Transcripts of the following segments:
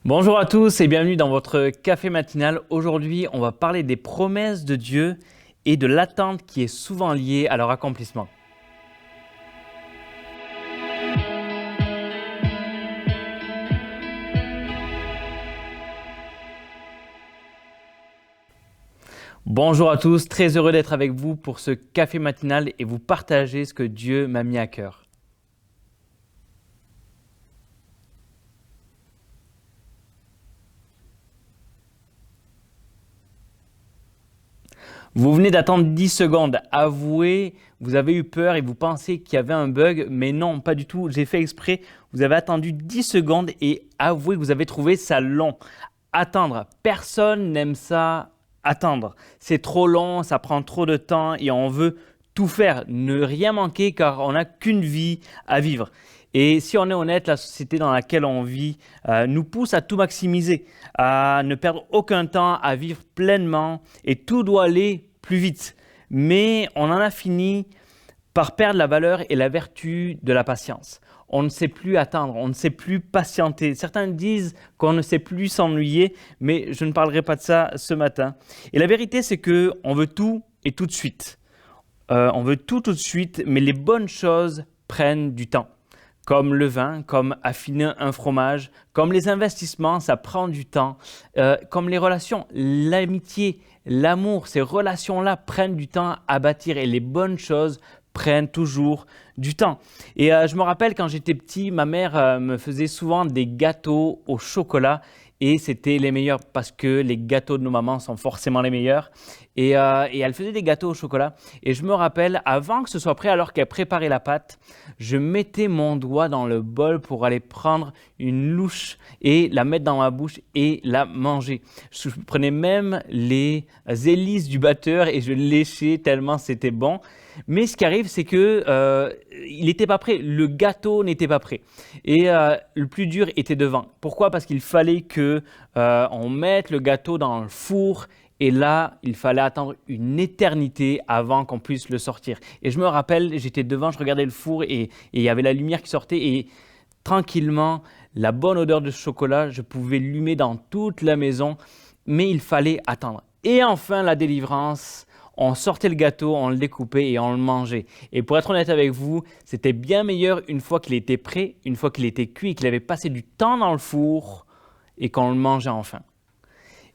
Bonjour à tous et bienvenue dans votre café matinal. Aujourd'hui, on va parler des promesses de Dieu et de l'attente qui est souvent liée à leur accomplissement. Bonjour à tous, très heureux d'être avec vous pour ce café matinal et vous partager ce que Dieu m'a mis à cœur. Vous venez d'attendre 10 secondes. Avouez, vous avez eu peur et vous pensez qu'il y avait un bug, mais non, pas du tout. J'ai fait exprès. Vous avez attendu 10 secondes et avouez que vous avez trouvé ça long. Attendre. Personne n'aime ça, attendre. C'est trop long, ça prend trop de temps et on veut tout faire, ne rien manquer car on n'a qu'une vie à vivre. Et si on est honnête, la société dans laquelle on vit nous pousse à tout maximiser, à ne perdre aucun temps, à vivre pleinement et tout doit aller plus vite. Mais on en a fini par perdre la valeur et la vertu de la patience. On ne sait plus attendre, on ne sait plus patienter. Certains disent qu'on ne sait plus s'ennuyer, mais je ne parlerai pas de ça ce matin. Et la vérité, c'est qu'on veut tout et tout de suite. On veut tout de suite, mais les bonnes choses prennent du temps. Comme le vin, comme affiner un fromage, comme les investissements, ça prend du temps. Comme les relations, l'amitié, l'amour, ces relations-là prennent du temps à bâtir et les bonnes choses prennent toujours du temps. Et je me rappelle quand j'étais petit, ma mère me faisait souvent des gâteaux au chocolat et c'était les meilleurs parce que les gâteaux de nos mamans sont forcément les meilleurs. Et elle faisait des gâteaux au chocolat. Et je me rappelle, avant que ce soit prêt, alors qu'elle préparait la pâte, je mettais mon doigt dans le bol pour aller prendre une louche et la mettre dans ma bouche et la manger. Je prenais même les hélices du batteur et je léchais tellement c'était bon. Mais ce qui arrive, c'est que il n'était pas prêt. Le gâteau n'était pas prêt. Et le plus dur était devant. Pourquoi? Parce qu'il fallait que on mette le gâteau dans le four. Et là, il fallait attendre une éternité avant qu'on puisse le sortir. Et je me rappelle, j'étais devant, je regardais le four et il y avait la lumière qui sortait. Et tranquillement, la bonne odeur de chocolat, je pouvais l'humer dans toute la maison. Mais il fallait attendre. Et enfin, la délivrance. On sortait le gâteau, on le découpait et on le mangeait. Et pour être honnête avec vous, c'était bien meilleur une fois qu'il était prêt, une fois qu'il était cuit, qu'il avait passé du temps dans le four et qu'on le mangeait enfin.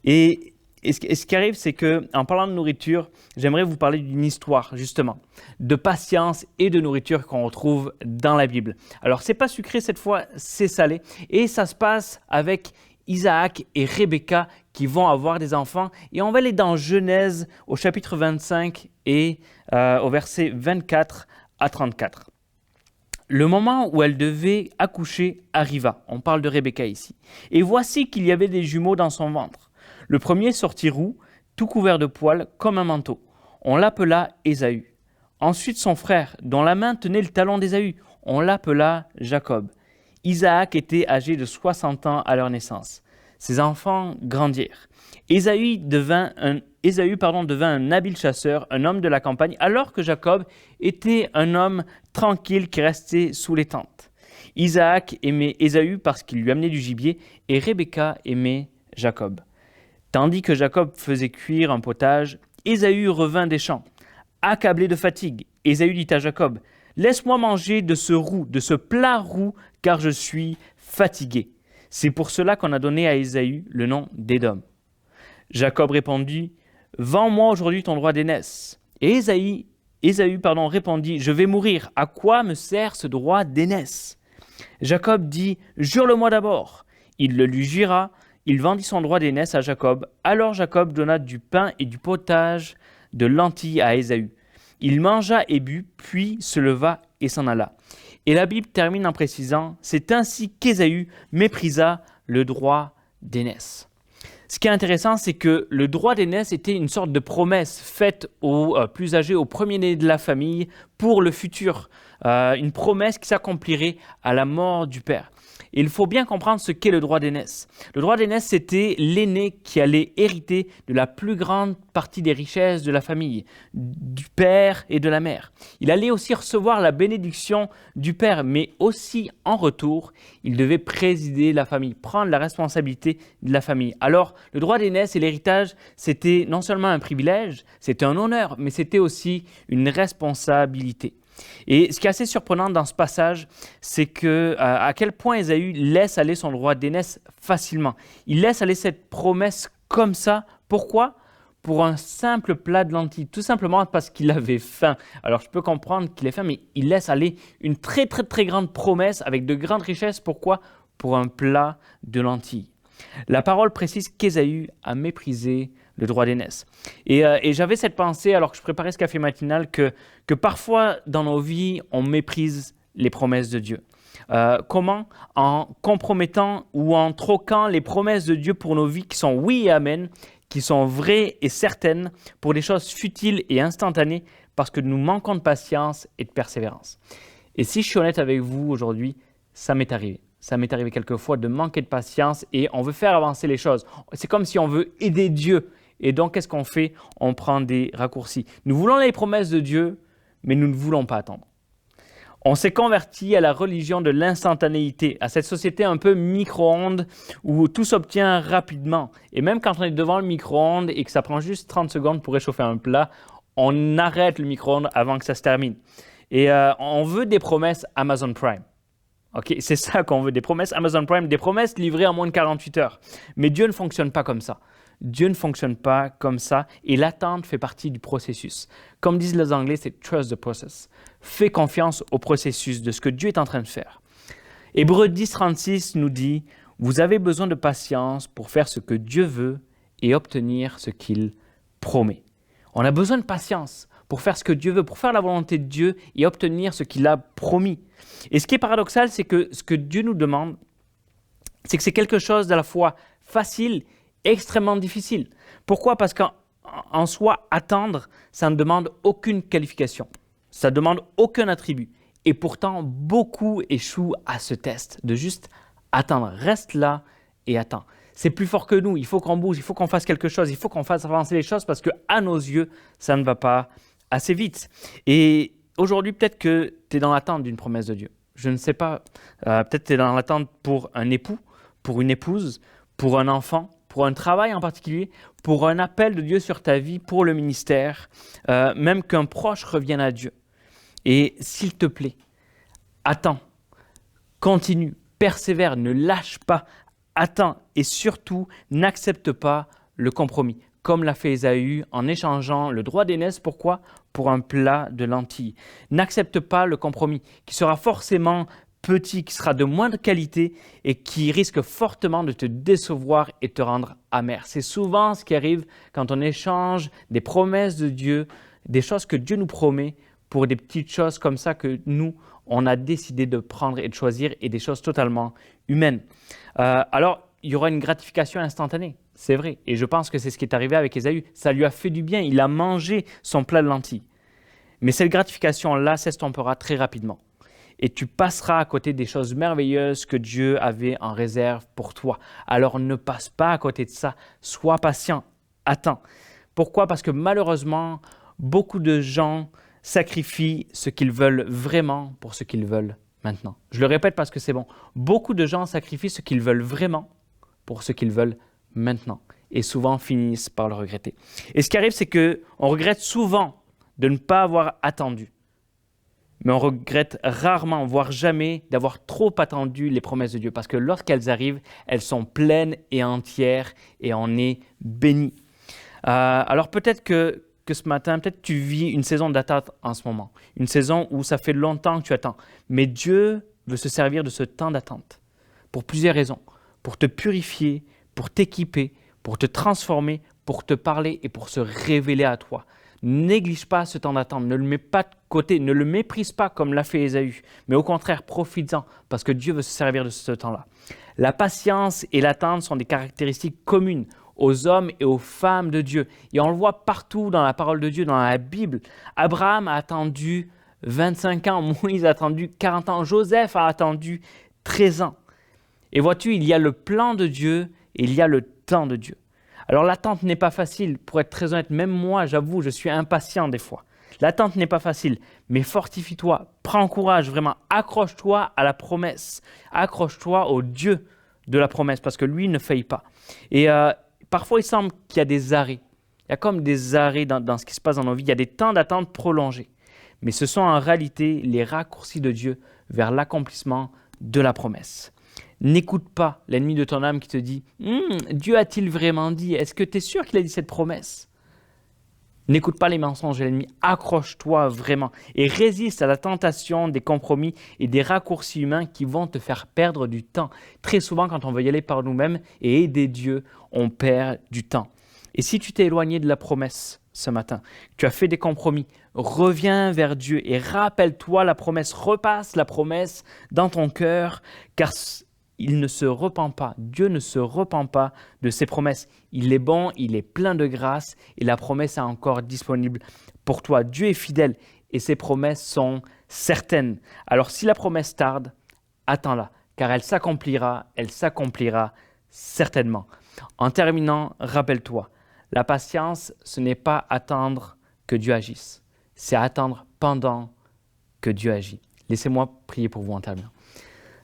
Et ce qui arrive, c'est qu'en parlant de nourriture, j'aimerais vous parler d'une histoire, justement, de patience et de nourriture qu'on retrouve dans la Bible. Alors, c'est pas sucré cette fois, c'est salé. Et ça se passe avec Isaac et Rebecca qui vont avoir des enfants. Et on va aller dans Genèse au chapitre 25 et au verset 24 à 34. Le moment où elle devait accoucher arriva. On parle de Rebecca ici. Et voici qu'il y avait des jumeaux dans son ventre. Le premier sortit roux, tout couvert de poils, comme un manteau. On l'appela Ésaü. Ensuite son frère, dont la main tenait le talon d'Ésaü, on l'appela Jacob. Isaac était âgé de 60 ans à leur naissance. Ses enfants grandirent. Ésaü devint un habile chasseur, un homme de la campagne, alors que Jacob était un homme tranquille qui restait sous les tentes. Isaac aimait Ésaü parce qu'il lui amenait du gibier, et Rebecca aimait Jacob. Tandis que Jacob faisait cuire un potage, Ésaü revint des champs. Accablé de fatigue, Ésaü dit à Jacob, « Laisse-moi manger de ce roux, de ce plat roux, car je suis fatigué. » C'est pour cela qu'on a donné à Ésaü le nom d'Édom. Jacob répondit, « Vends-moi aujourd'hui ton droit d'aînesse. » Et Ésaü répondit, « Je vais mourir. À quoi me sert ce droit d'aînesse ?» Jacob dit, « Jure-le-moi d'abord. » Il le lui jura. Il vendit son droit d'aînesse à Jacob. Alors Jacob donna du pain et du potage de lentilles à Ésaü. Il mangea et but, puis se leva et s'en alla. Et la Bible termine en précisant, c'est ainsi qu'Ésaü méprisa le droit d'aînesse. Ce qui est intéressant, c'est que le droit d'aînesse était une sorte de promesse faite aux plus âgés, aux premiers-nés de la famille pour le futur. Une promesse qui s'accomplirait à la mort du père. Et il faut bien comprendre ce qu'est le droit d'aînesse. Le droit d'aînesse, c'était l'aîné qui allait hériter de la plus grande partie des richesses de la famille, du père et de la mère. Il allait aussi recevoir la bénédiction du père, mais aussi en retour, il devait présider la famille, prendre la responsabilité de la famille. Alors, le droit d'aînesse et l'héritage, c'était non seulement un privilège, c'était un honneur, mais c'était aussi une responsabilité. Et ce qui est assez surprenant dans ce passage, c'est à quel point Ésaü laisse aller son droit d'aînesse facilement. Il laisse aller cette promesse comme ça. Pourquoi? Pour un simple plat de lentilles, tout simplement parce qu'il avait faim. Alors je peux comprendre qu'il ait faim, mais il laisse aller une très très très grande promesse avec de grandes richesses. Pourquoi? Pour un plat de lentilles. La parole précise qu'Ésaü a méprisé le droit d'aînesse. Et j'avais cette pensée, alors que je préparais ce café matinal, que parfois dans nos vies, on méprise les promesses de Dieu. Comment? En compromettant ou en troquant les promesses de Dieu pour nos vies qui sont oui et amen, qui sont vraies et certaines, pour des choses futiles et instantanées, parce que nous manquons de patience et de persévérance. Et si je suis honnête avec vous aujourd'hui, ça m'est arrivé. Ça m'est arrivé quelquefois de manquer de patience et on veut faire avancer les choses. C'est comme si on veut aider Dieu. Et donc, qu'est-ce qu'on fait? On prend des raccourcis. Nous voulons les promesses de Dieu, mais nous ne voulons pas attendre. On s'est converti à la religion de l'instantanéité, à cette société un peu micro-ondes où tout s'obtient rapidement. Et même quand on est devant le micro-ondes et que ça prend juste 30 secondes pour réchauffer un plat, on arrête le micro-ondes avant que ça se termine. Et on veut des promesses Amazon Prime. Okay, c'est ça qu'on veut, des promesses Amazon Prime, des promesses livrées en moins de 48 heures. Mais Dieu ne fonctionne pas comme ça. Dieu ne fonctionne pas comme ça et l'attente fait partie du processus. Comme disent les Anglais, c'est « trust the process ». Fais confiance au processus de ce que Dieu est en train de faire. Hébreux 10:36 nous dit « Vous avez besoin de patience pour faire ce que Dieu veut et obtenir ce qu'il promet. » On a besoin de patience pour faire ce que Dieu veut, pour faire la volonté de Dieu et obtenir ce qu'il a promis. Et ce qui est paradoxal, c'est que ce que Dieu nous demande, c'est que c'est quelque chose d'à la fois facile et extrêmement difficile. Pourquoi? Parce qu'en soi, attendre, ça ne demande aucune qualification. Ça ne demande aucun attribut. Et pourtant, beaucoup échouent à ce test de juste attendre. Reste là et attends. C'est plus fort que nous. Il faut qu'on bouge, il faut qu'on fasse quelque chose, il faut qu'on fasse avancer les choses parce qu'à nos yeux, ça ne va pas assez vite. Et aujourd'hui, peut-être que tu es dans l'attente d'une promesse de Dieu. Je ne sais pas. Peut-être que tu es dans l'attente pour un époux, pour une épouse, pour un enfant, pour un travail en particulier, pour un appel de Dieu sur ta vie, pour le ministère, même qu'un proche revienne à Dieu. Et s'il te plaît, attends, continue, persévère, ne lâche pas, attends et surtout n'accepte pas le compromis, comme l'a fait Ésaü en échangeant le droit d'aînesse. Pourquoi? Pour un plat de lentilles. N'accepte pas le compromis qui sera forcément petit, qui sera de moindre qualité et qui risque fortement de te décevoir et te rendre amer. C'est souvent ce qui arrive quand on échange des promesses de Dieu, des choses que Dieu nous promet pour des petites choses comme ça que nous, on a décidé de prendre et de choisir et des choses totalement humaines. Alors, il y aura une gratification instantanée, c'est vrai. Et je pense que c'est ce qui est arrivé avec Ésaü. Ça lui a fait du bien, il a mangé son plat de lentilles. Mais cette gratification-là s'estompera très rapidement. Et tu passeras à côté des choses merveilleuses que Dieu avait en réserve pour toi. Alors ne passe pas à côté de ça. Sois patient. Attends. Pourquoi? Parce que malheureusement, beaucoup de gens sacrifient ce qu'ils veulent vraiment pour ce qu'ils veulent maintenant. Je le répète parce que c'est bon. Beaucoup de gens sacrifient ce qu'ils veulent vraiment pour ce qu'ils veulent maintenant. Et souvent finissent par le regretter. Et ce qui arrive, c'est qu'on regrette souvent de ne pas avoir attendu. Mais on regrette rarement, voire jamais, d'avoir trop attendu les promesses de Dieu. Parce que lorsqu'elles arrivent, elles sont pleines et entières et on est béni. Alors peut-être que ce matin, peut-être tu vis une saison d'attente en ce moment. Une saison où ça fait longtemps que tu attends. Mais Dieu veut se servir de ce temps d'attente pour plusieurs raisons. Pour te purifier, pour t'équiper, pour te transformer, pour te parler et pour se révéler à toi. Ne néglige pas ce temps d'attente, ne le mets pas de côté, ne le méprise pas comme l'a fait Ésaü, mais au contraire, profites-en parce que Dieu veut se servir de ce temps-là. La patience et l'attente sont des caractéristiques communes aux hommes et aux femmes de Dieu. Et on le voit partout dans la parole de Dieu, dans la Bible. Abraham a attendu 25 ans, Moïse a attendu 40 ans, Joseph a attendu 13 ans. Et vois-tu, il y a le plan de Dieu et il y a le temps de Dieu. Alors l'attente n'est pas facile, pour être très honnête, même moi, j'avoue, je suis impatient des fois. L'attente n'est pas facile, mais fortifie-toi, prends courage, vraiment, accroche-toi à la promesse, accroche-toi au Dieu de la promesse, parce que lui ne faille pas. Et parfois, il semble qu'il y a des arrêts. Il y a comme des arrêts dans ce qui se passe dans nos vies, il y a des temps d'attente prolongés. Mais ce sont en réalité les raccourcis de Dieu vers l'accomplissement de la promesse. N'écoute pas l'ennemi de ton âme qui te dit « Dieu a-t-il vraiment dit? Est-ce que tu es sûr qu'il a dit cette promesse ?» N'écoute pas les mensonges de l'ennemi, accroche-toi vraiment et résiste à la tentation des compromis et des raccourcis humains qui vont te faire perdre du temps. Très souvent, quand on veut y aller par nous-mêmes et aider Dieu, on perd du temps. Et si tu t'es éloigné de la promesse ce matin, tu as fait des compromis, reviens vers Dieu et rappelle-toi la promesse, repasse la promesse dans ton cœur, car il ne se repent pas, Dieu ne se repent pas de ses promesses. Il est bon, il est plein de grâce et la promesse est encore disponible pour toi. Dieu est fidèle et ses promesses sont certaines. Alors si la promesse tarde, attends-la, car elle s'accomplira certainement. En terminant, rappelle-toi, la patience, ce n'est pas attendre que Dieu agisse, c'est attendre pendant que Dieu agit. Laissez-moi prier pour vous en terminant.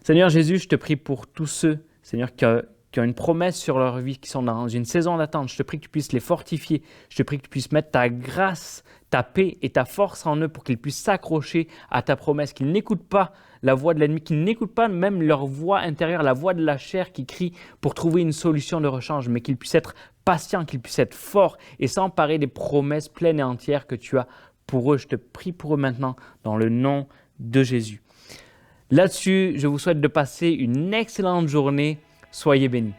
Seigneur Jésus, je te prie pour tous ceux, Seigneur, qui ont une promesse sur leur vie, qui sont dans une saison d'attente. Je te prie que tu puisses les fortifier. Je te prie que tu puisses mettre ta grâce, ta paix et ta force en eux pour qu'ils puissent s'accrocher à ta promesse, qu'ils n'écoutent pas la voix de l'ennemi, qu'ils n'écoutent pas même leur voix intérieure, la voix de la chair qui crie pour trouver une solution de rechange, mais qu'ils puissent être patients, qu'ils puissent être forts et s'emparer des promesses pleines et entières que tu as pour eux. Je te prie pour eux maintenant dans le nom de Jésus. Là-dessus, je vous souhaite de passer une excellente journée. Soyez bénis.